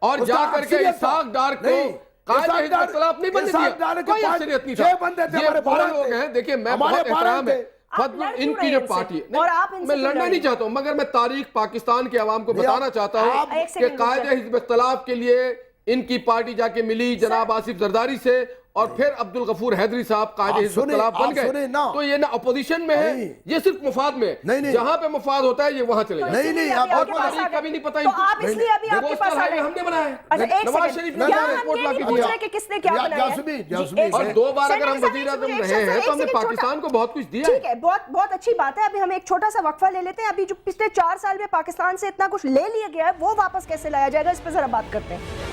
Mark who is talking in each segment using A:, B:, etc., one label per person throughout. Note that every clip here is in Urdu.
A: اور جا کر کے اسحاق ڈار کو قائد حزب اختلاف نہیں بننے دیا، کوئی اکثریت نہیں تھا. یہ وہ لوگ ہیں، دیکھیں میں بہت احترام ہے ان کی جو پارٹی ہے، میں لڑنا نہیں چاہتا ہوں، مگر میں تاریخ پاکستان کے عوام کو بتانا چاہتا ہوں کہ قائد حزب اختلاف کے لیے ان کی پارٹی جا کے ملی جناب آصف زرداری سے، اور پھر عبدالغفور حیدری صاحب قائد حزب اختلاف بن گئے. تو یہ نہ اپوزیشن میں ہے، یہ صرف مفاد میں ہے. جہاں پہ مفاد ہوتا ہے یہ وہاں چلے جائے. اور تاریخ کا بھی نہیں پتہ، کوسٹل ہائی وے ہم نے بنایا ہے، نواز شریف نے رپورٹ لا کے دیا. اور 2 بار اگر ہم وزیر اعظم رہے ہیں تو ہم نے پاکستان کو بہت کچھ دیا ہے.
B: ٹھیک ہے، بہت اچھی بات ہے. ابھی ہم ایک چھوٹا سا وقفہ لے لیتے ہیں. ابھی جو پچھلے 4 سال میں پاکستان سے اتنا کچھ لے لیا گیا ہے وہ واپس کیسے لایا جائے گا، اس پہ ذرا بات کرتے ہیں.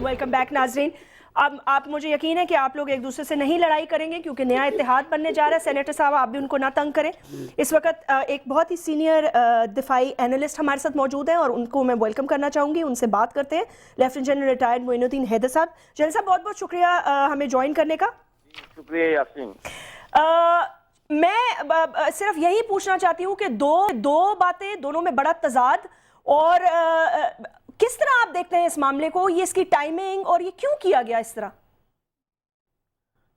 B: ویلکم بیک ناظرین. اب آپ مجھے یقین ہے کہ آپ لوگ ایک دوسرے سے نہیں لڑائی کریں گے کیونکہ نیا اتحاد بننے جا رہا ہے. سینیٹر صاحب آپ بھی ان کو نہ تنگ کریں. اس وقت ایک بہت ہی سینئر دفاعی اینالسٹ ہمارے ساتھ موجود ہیں اور ان کو میں ویلکم کرنا چاہوں گی. ان سے بات کرتے ہیں. لیفٹیننٹ جنرل ریٹائرڈ معین الدین حیدر صاحب. جنرل صاحب بہت بہت شکریہ ہمیں جوائن کرنے کا.
C: شکریہ یاسین.
B: میں صرف یہی پوچھنا چاہتی ہوں کہ دو باتیں، دونوں میں بڑا تضاد، اور کس طرح آپ دیکھتے ہیں اس معاملے کو، یہ اس کی ٹائمنگ اور یہ کیوں کیا گیا اس طرح؟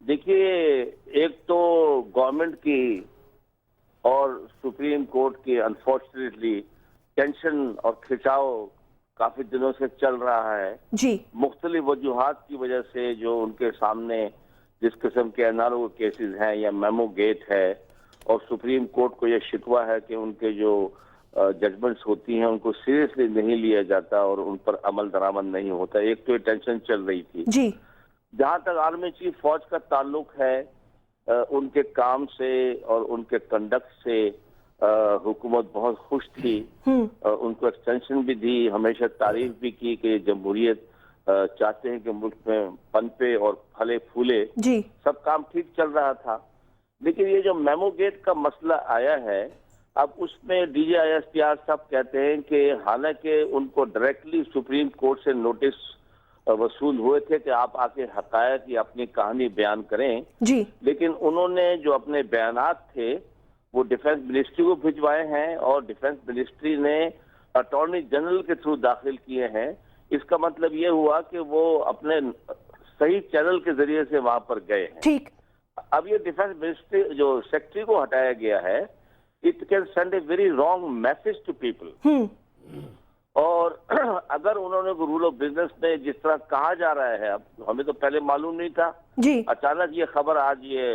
C: دیکھیے، ایک تو گورنمنٹ کی اور سپریم کورٹ کی انفارچونیٹلی ٹینشن اور کھچاؤ کافی دنوں سے چل رہا ہے
B: جی.
C: مختلف وجوہات کی وجہ سے. جو ان کے سامنے جس قسم کے انالوگ کیسز ہیں یا میمو گیٹ ہے، اور سپریم کورٹ کو یہ شکوہ ہے کہ ان کے جو ججمنٹس ہوتی ہیں ان کو سیریسلی نہیں لیا جاتا اور ان پر عمل درآمد نہیں ہوتا. ایک تو یہ ٹینشن چل رہی تھی.
B: جی.
C: جہاں تک آرمی چیف فوج کا تعلق ہے، ان کے کام سے اور ان کے کنڈکٹ سے حکومت بہت خوش تھی. ان کو ایکسٹینشن بھی دی، ہمیشہ تعریف بھی کی کہ جمہوریت چاہتے ہیں کہ ملک میں پنپے اور پھلے پھولے.
B: جی.
C: سب کام ٹھیک چل رہا تھا. لیکن یہ جو میمو گیٹ کا مسئلہ آیا ہے، اب اس میں D G I S P R صاحب کہتے ہیں کہ حالانکہ ان کو ڈائریکٹلی سپریم کورٹ سے نوٹس وصول ہوئے تھے کہ آپ آ کے حقائق یا اپنی کہانی بیان کریں،
B: جی.
C: لیکن انہوں نے جو اپنے بیانات تھے وہ ڈیفنس منسٹری کو بھجوائے ہیں اور ڈیفنس منسٹری نے اٹارنی جنرل کے تھرو داخل کیے ہیں. اس کا مطلب یہ ہوا کہ وہ اپنے صحیح چینل کے ذریعے سے وہاں پر گئے ہیں.
B: ٹھیک.
C: اب یہ ڈیفنس منسٹری جو سیکٹری کو ہٹایا گیا ہے، it can send a very wrong message to people. اور اگر انہوں نے رول آف بزنس میں جس طرح کہا جا رہا ہے، اب ہمیں تو پہلے معلوم نہیں تھا،
B: جی.
C: اچانک یہ خبر آج یہ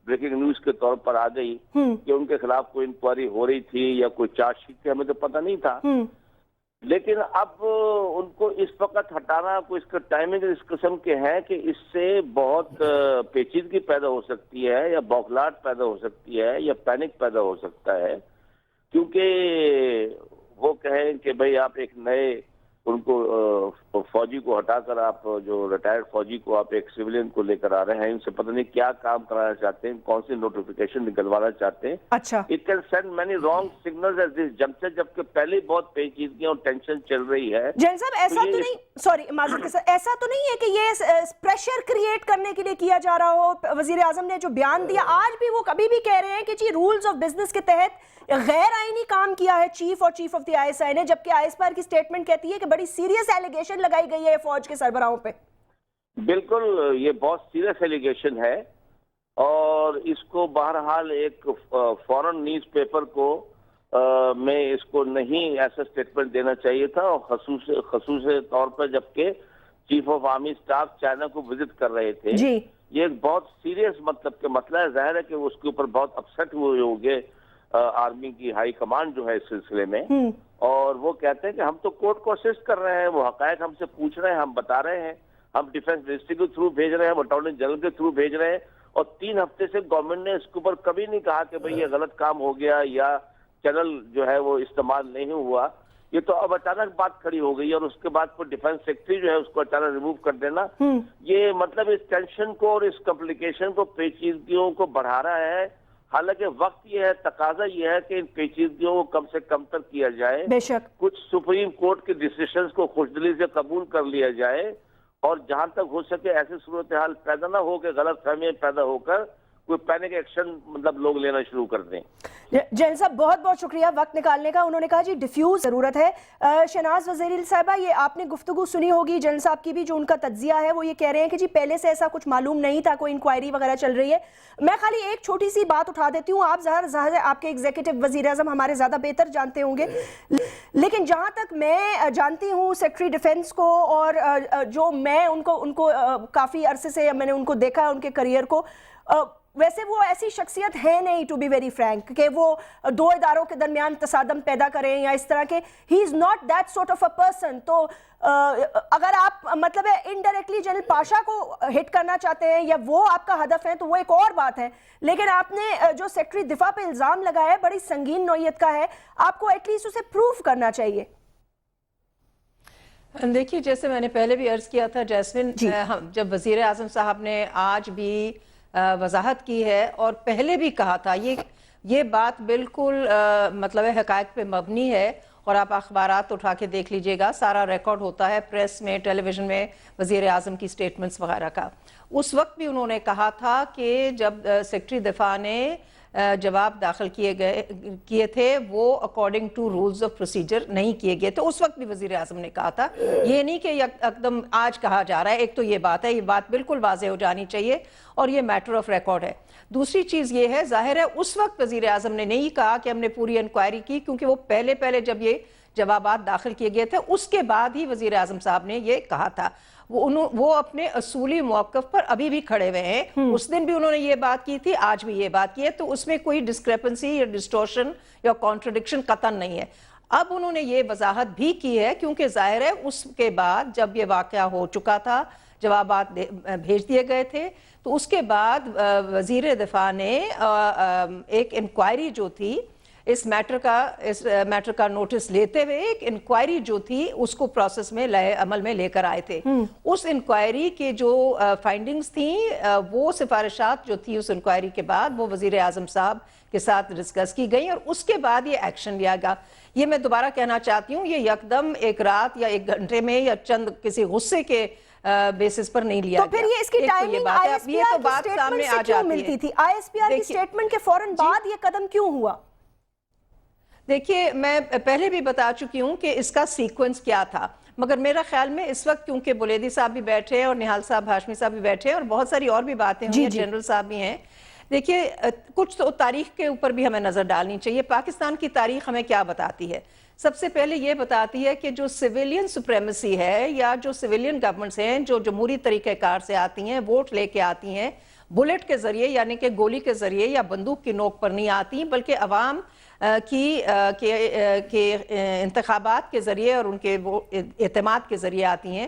C: بریکنگ نیوز کے طور پر آ گئی کہ ان کے خلاف کوئی انکوائری ہو رہی تھی یا کوئی چارج شیٹ تھی، ہمیں تو پتہ نہیں تھا. لیکن اب ان کو اس وقت ہٹانا کوئی اس کا ٹائمنگ اس قسم کے ہے کہ اس سے بہت پیچیدگی پیدا ہو سکتی ہے یا بوکھلاہٹ پیدا ہو سکتی ہے یا پینک پیدا ہو سکتا ہے. کیونکہ وہ کہیں کہ بھئی آپ ایک نئے ان کو فوجی کو ہٹا کر آپ جو ریٹائرڈ فوجی کو آپ ایک سویلین کو لے کر آ رہے ہیں، ان سے پتہ نہیں کیا کام کرانا چاہتے ہیں، کون سی نوٹیفیکیشن نکلوانا چاہتے ہیں.
B: اچھا.
C: It can send many wrong signals at this junction, جبکہ پہلے بہت پیچیدگیاں اور ٹینشن چل رہی ہے.
B: جن صاحب ایسا تو نہیں، سوری معذرت کے ساتھ، ایسا تو نہیں ہے کہ یہ پریشر کریٹ کرنے کے لیے کیا جا رہا ہو؟ وزیر اعظم نے جو بیان دیا آج بھی وہ کبھی بھی کہہ رہے ہیں کہ جی رولز آف بزنس کے تحت غیر آئینی کام کیا ہے چیف اور chief of the I S I نے، جبکہ آئی ایس پی آر کی سٹیٹمنٹ کہتی ہے کہ بڑی سیریس ایلیگیشن لگائی گئی ہے فوج کے سربراہوں پہ.
C: بالکل، یہ بہت سیریس ایلیگیشن ہے اور اس کو بہرحال ایک فورن نیوز پیپر کو میں اس کو نہیں ایسا سٹیٹمنٹ دینا چاہیے تھا، اور خصوصی طور پر جبکہ chief of army staff China کو وزٹ کر رہے تھے.
B: جی.
C: یہ ایک بہت سیریس مطلب کہ مسئلہ ہے. ظاہر ہے کہ اس کے اوپر بہت اپسٹ ہوئے ہوں گے آرمی کی ہائی کمانڈ جو ہے اس سلسلے میں، اور وہ کہتے ہیں کہ ہم تو کورٹ کو اسسٹ کر رہے ہیں، وہ حقائق ہم سے پوچھ رہے ہیں، ہم بتا رہے ہیں، ہم ڈیفنس منسٹری کے تھرو بھیج رہے ہیں، اٹارنی جنرل کے تھرو بھیج رہے ہیں، اور 3 ہفتے سے گورنمنٹ نے اس کے اوپر کبھی نہیں کہا کہ بھئی یہ غلط کام ہو گیا یا چینل جو ہے وہ استعمال نہیں ہوا. یہ تو اب اچانک بات کھڑی ہو گئی اور اس کے بعد پھر ڈیفنس سیکرٹری جو ہے اس کو اچانک ریموو کر دینا، یہ مطلب اس ٹینشن کو اور اس کمپلیکیشن کو، پیچیدگیوں کو بڑھا رہا ہے. حالانکہ وقت یہ ہے، تقاضا یہ ہے کہ ان پیچیدگیوں کو کم سے کم تر کیا جائے.
B: بے شک
C: کچھ سپریم کورٹ کے ڈیسیشنز کو خوشدلی سے قبول کر لیا جائے اور جہاں تک ہو سکے ایسی صورتحال پیدا نہ ہو کہ غلط فہمیاں پیدا ہو کر کوئی پینک ایکشن مطلب لوگ لینا شروع کر دیں.
B: جنرل صاحب بہت بہت شکریہ وقت نکالنے کا. انہوں نے کہا جی ڈیفیوز ضرورت ہے. شہناز وزیر صاحبہ، یہ آپ نے گفتگو سنی ہوگی جنرل صاحب کی بھی، جو ان کا تجزیہ ہے وہ یہ کہہ رہے ہیں کہ جی پہلے سے ایسا کچھ معلوم نہیں تھا، کوئی انکوائری وغیرہ چل رہی ہے. میں خالی ایک چھوٹی سی بات اٹھا دیتی ہوں، آپ ظاہر ہے آپ کے ایگزیکٹو وزیر اعظم ہمارے زیادہ بہتر جانتے ہوں گے، لیکن جہاں تک میں جانتی ہوں سیکرٹری ڈیفنس کو، اور جو میں ان کو کافی عرصے سے میں نے ان کو دیکھا ہے ان کے کریئر کو، ویسے وہ ایسی شخصیت ہے نہیں ٹو بی ویری فرینک کہ وہ دو اداروں کے درمیان تصادم پیدا کریں یا اس طرح کے. He is not that sort of a person. تو اگر آپ مطلب ہے انڈائریکٹلی جنرل پاشا کو ہٹ کرنا چاہتے ہیں یا وہ آپ کا ہدف ہے تو وہ ایک اور بات ہے، لیکن آپ نے جو سیکرٹری دفاع پہ الزام لگایا ہے بڑی سنگین نوعیت کا ہے، آپ کو ایٹ لیسٹ اسے پروف کرنا چاہیے.
D: دیکھیے جیسے میں نے پہلے بھی عرض کیا تھا جیسمین، جب وزیر اعظم صاحب نے آج بھی وضاحت کی ہے اور پہلے بھی کہا تھا، یہ بات بالکل مطلب حقائق پہ مبنی ہے، اور آپ اخبارات اٹھا کے دیکھ لیجئے گا، سارا ریکارڈ ہوتا ہے پریس میں، ٹیلی ویژن میں وزیر اعظم کی سٹیٹمنٹس وغیرہ کا. اس وقت بھی انہوں نے کہا تھا کہ جب سیکرٹری دفاع نے جواب داخل کیے تھے وہ according to rules of procedure نہیں کیے گئے. تو اس وقت بھی وزیر اعظم نے کہا تھا، یہ نہیں کہ یکدم آج کہا جا رہا ہے. ایک تو یہ بات ہے، یہ بات بالکل واضح ہو جانی چاہیے اور یہ میٹر آف ریکارڈ ہے. دوسری چیز یہ ہے، ظاہر ہے اس وقت وزیر اعظم نے نہیں کہا کہ ہم نے پوری انکوائری کی، کیونکہ وہ پہلے جب یہ جوابات داخل کیے گئے تھے اس کے بعد ہی وزیر اعظم صاحب نے یہ کہا تھا. وہ اپنے اصولی موقف پر ابھی بھی کھڑے ہوئے ہیں. اس دن بھی انہوں نے یہ بات کی تھی، آج بھی یہ بات کی ہے، تو اس میں کوئی ڈسکریپنسی یا ڈسٹورشن یا کانٹرڈکشن قطعاً نہیں ہے. اب انہوں نے یہ وضاحت بھی کی ہے کیونکہ ظاہر ہے اس کے بعد جب یہ واقعہ ہو چکا تھا، جوابات بھیج دیے گئے تھے، تو اس کے بعد وزیر دفاع نے ایک انکوائری جو تھی اس میٹر کا نوٹس لیتے ہوئے ایک انکوائری جو تھی اس کو پروسیس میں عمل میں لے کر آئے تھے. اس انکوائری کے جو فائنڈنگز تھیں، وہ سفارشات جو تھی اس انکوائری کے بعد وہ وزیر اعظم صاحب کے ساتھ ڈسکس کی گئی اور اس کے بعد یہ ایکشن لیا گیا. یہ میں دوبارہ کہنا چاہتی ہوں، یہ یکدم ایک رات یا ایک گھنٹے میں یا چند کسی غصے کے بیسس پر نہیں لیا گیا.
B: تو پھر یہ اس کی timing I S P are کی سٹیٹمنٹ سے کیوں ملتی تھی؟ آئی ایس پی آر کی سٹیٹمنٹ کے فوراً بعد یہ قدم کیوں ہوا؟
D: دیکھیے میں پہلے بھی بتا چکی ہوں کہ اس کا سیکوینس کیا تھا، مگر میرا خیال میں اس وقت کیونکہ بلیدی صاحب بھی بیٹھے اور نہال صاحب ہاشمی صاحب بھی بیٹھے اور بہت ساری اور بھی باتیں ہوئی ہیں، جنرل صاحب بھی ہیں. دیکھیے کچھ تو تاریخ کے اوپر بھی ہمیں نظر ڈالنی چاہیے. پاکستان کی تاریخ ہمیں کیا بتاتی ہے؟ سب سے پہلے یہ بتاتی ہے کہ جو سویلین سپریمیسی ہے یا جو سویلین گورنمنٹس ہیں جو جمہوری طریقہ کار سے آتی ہیں، ووٹ لے کے آتی ہیں، بلٹ کے ذریعے یعنی کہ گولی کے ذریعے یا بندوق کی نوک پر نہیں آتی، بلکہ عوام کی انتخابات کے ذریعے اور ان کے وہ اعتماد کے ذریعے آتی ہیں.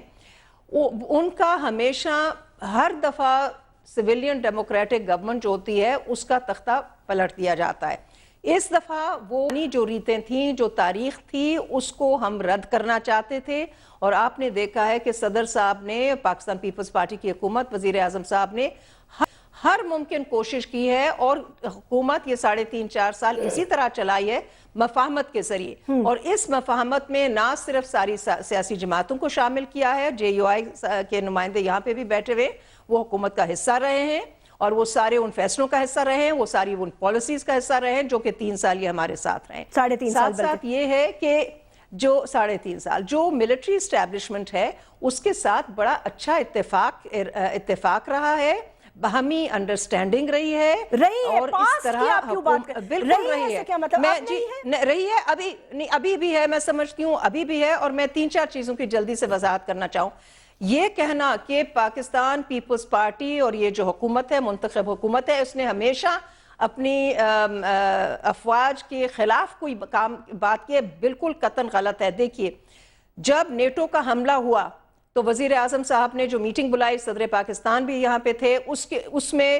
D: ان کا ہمیشہ ہر دفعہ سویلین ڈیموکریٹک گورنمنٹ جو ہوتی ہے اس کا تختہ پلٹ دیا جاتا ہے. اس دفعہ وہ جو ریتیں تھیں، جو تاریخ تھی، اس کو ہم رد کرنا چاہتے تھے اور آپ نے دیکھا ہے کہ صدر صاحب نے، پاکستان پیپلز پارٹی کی حکومت، وزیر اعظم صاحب نے ہر ممکن کوشش کی ہے اور حکومت یہ 3.5-4 سال اسی طرح چلائی ہے مفاہمت کے ذریعے. اور اس مفاہمت میں نہ صرف ساری سیاسی جماعتوں کو شامل کیا ہے، جے یو آئی کے نمائندے یہاں پہ بھی بیٹھے ہوئے وہ حکومت کا حصہ رہے ہیں اور وہ سارے ان فیصلوں کا حصہ رہے ہیں، وہ ساری ان پالیسیز کا حصہ رہے ہیں جو کہ 3 سال یہ ہمارے ساتھ رہے ہیں.
B: 3.5 سال
D: ساتھ یہ ہے کہ جو 3.5 سال جو ملٹری اسٹیبلشمنٹ ہے اس کے ساتھ بڑا اچھا اتفاق رہا ہے، باہمی انڈرسٹینڈنگ رہی ہے اور اس طرح بالکل رہی ہے. رہی ہے ابھی بھی ہے، میں سمجھتی ہوں ابھی بھی ہے. اور میں 3-4 چیزوں کی جلدی سے وضاحت کرنا چاہوں. یہ کہنا کہ پاکستان پیپلز پارٹی اور یہ جو حکومت ہے، منتخب حکومت ہے، اس نے ہمیشہ اپنی افواج کے خلاف کوئی بات کی ہے، بالکل قطعاً غلط ہے. دیکھیے جب نیٹو کا حملہ ہوا تو وزیر اعظم صاحب نے جو میٹنگ بلائی، صدر پاکستان بھی یہاں پہ تھے، اس میں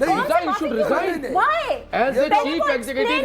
A: resign, should resign as a chief executive.